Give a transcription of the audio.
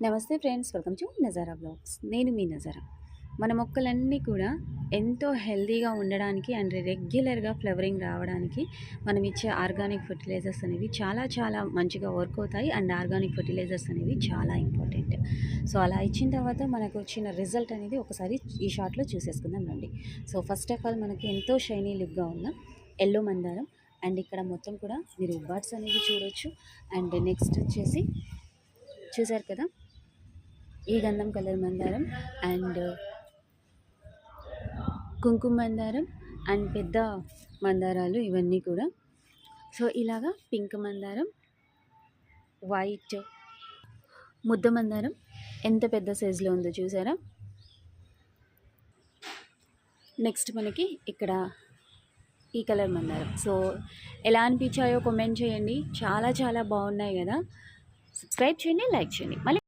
నమస్తే friends, welcome to Nazara blogs. నేను మీ నజారా. మన మొక్కలన్నీ కూడా ఎంతో హెల్తీగా ఉండడానికి అండ్ రెగ్యులర్గా ఫ్లవరింగ్ రావడానికి మనం ఇచ్చే ఆర్గానిక్ ఫర్టిలైజర్స్ అనేవి చాలా చాలా మంచిగా వర్క్ అవుతాయి. అండ్ ఆర్గానిక్ ఫర్టిలైజర్స్ అనేవి చాలా ఇంపార్టెంట్. సో అలా ఇచ్చిన తర్వాత మనకు వచ్చిన రిజల్ట్ అనేది ఒకసారి ఈ షార్ట్లో చూసేసుకుందాం రండి. సో ఫస్ట్ ఆఫ్ ఆల్ మనకి ఎంతో షైనీ లుక్గా ఉన్న ఎల్లో మందారం, అండ్ ఇక్కడ మొత్తం కూడా మీరు బర్డ్స్ అనేవి చూడొచ్చు. అండ్ నెక్స్ట్ వచ్చేసి చూసారు కదా, ఈ గంధం కలర్ మందారం అండ్ కుంకుమ మందారం అండ్ పెద్ద మందారాలు ఇవన్నీ కూడా. సో ఇలాగా పింక్ మందారం, వైట్ ముద్ద మందారం ఎంత పెద్ద సైజులో ఉందో చూసారా. నెక్స్ట్ మనకి ఇక్కడ ఈ కలర్ మందారం. సో ఎలా అనిపించాయో కామెంట్ చేయండి. చాలా చాలా బాగున్నాయి కదా. సబ్స్క్రైబ్ చేయండి, లైక్ చేయండి. మళ్ళీ